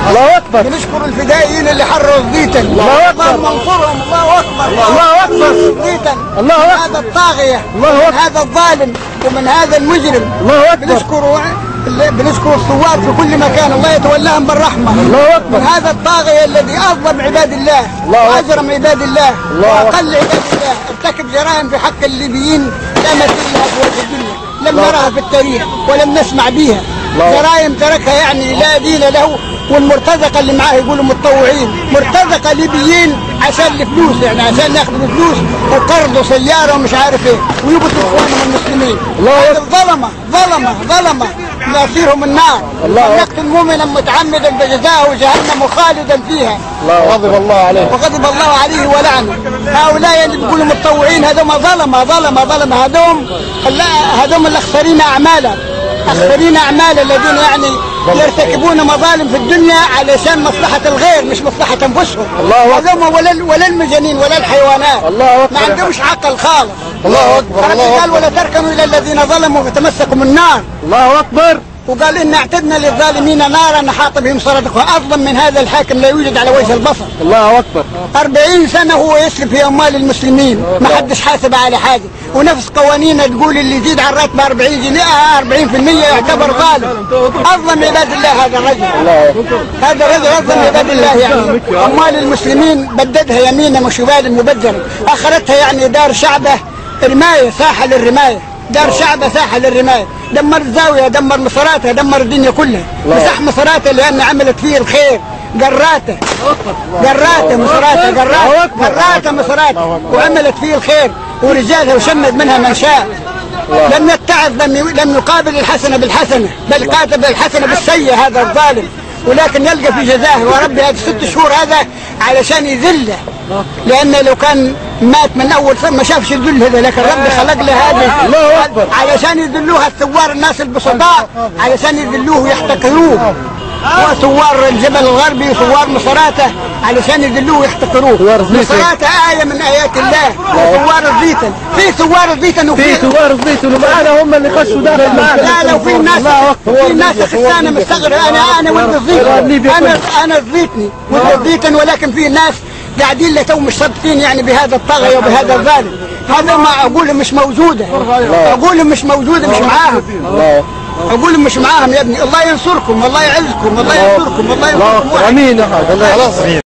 الله اكبر. بنشكر الفدائيين اللي حرروا الزيتن. الله اكبر. اللهم انصرهم. الله اكبر. الله اكبر. الزيتن. الله اكبر. هذا الطاغية. الله من هذا الظالم ومن هذا المجرم. الله اكبر. بنشكر الثوار في كل مكان، الله يتولاهم بالرحمة. الله اكبر. من هذا الطاغية الذي أظلم عباد الله وأجرم عباد الله وأقل عباد الله، ارتكب جرائم في حق الليبيين لا مثيل لها في وجه الدنيا، لم نراها في التاريخ ولم نسمع بها. جرائم تركها يعني لا دين له، والمرتزقة اللي معاه يقولوا متطوعين، مرتزقة ليبيين عشان الفلوس، يعني عشان ياخذوا فلوس وقرضوا سيارة ومش عارف ايه ويبطوا اخوانهم المسلمين. هذا ظلمة مصيرهم النار. يقتل مؤمنا متعمدا فجزاؤه جهنم خالدا فيها. غضب الله عليه. وغضب الله عليه ولعنه. هؤلاء اللي بيقولوا متطوعين هذوم ظلمة، هذوم الاخسرين اعمالا، اخسرين اعمال الذين يعني يرتكبون مظالم في الدنيا علشان مصلحة الغير مش مصلحة انفسهم. هذوم ولا المجانين ولا الحيوانات. ما عندهمش عقل خالص. الله اكبر. قال ولا تركنوا الى الذين ظلموا فتمسكوا النار. الله اكبر. وقال إن اعتدنا للظالمين نارا أحاط بهم سرادقها. أظلم من هذا الحاكم لا يوجد على وجه البصر. الله أكبر. 40 سنة هو يسلب في أموال المسلمين، ما حدش حاسب على حاجة، ونفس قوانيننا تقول اللي يزيد عن راتب 40 جنيه 40% يعتبر ظالم. أظلم عباد الله هذا الرجل. هذا الرجل أظلم عباد الله، يعني أموال المسلمين بددها يمينا وشمالا مبدرا، أخرتها يعني دار شعبه رماية ساحة للرماية، دار شعبه ساحة للرماية، دمر الزاوية، دمر مصراتها، دمر الدنيا كلها. مسح مصراتها لأن عملت فيه الخير. قراته مصراتها وعملت فيه الخير ورجالها وشمد منها من شاء. لم يتعظ، لم يقابل الحسنة بالحسنة، بل قاتل الحسنة بالسيئة هذا الظالم، ولكن يلقى في جزاه. وربي هذه 6 شهور هذا علشان يذله، لأن لو كان مات من أول سنة ما شافش الذل هذا، لكن ربي خلق له هذه علشان يذلوها الثوار الناس البسطاء، علشان يذلوه ويحتقروه. وثوار الجبل الغربي وثوار مصراته علشان يذلوه ويحتقروه. مصراته آية من آيات الله. وثوار الزيتن، في ثوار الزيتن وفي ثوار الزيتن ومعانا هم اللي خشوا داخل معانا. لا لو في ناس خسانة مستغرب. أنا ولد الزيتن، أنا الزيتني ولد الزيتن، ولكن في ناس قاعدين لتو مش صادقين يعني بهذا الطاغية وبهذا الظالم. هذا ما أقولهم مش موجودة، أقولهم مش موجودة، مش معاهم. أقول مش معاهم يا ابني. الله ينصركم، الله يعزكم، الله ينصركم، الله ينصركم. امين يا حاج.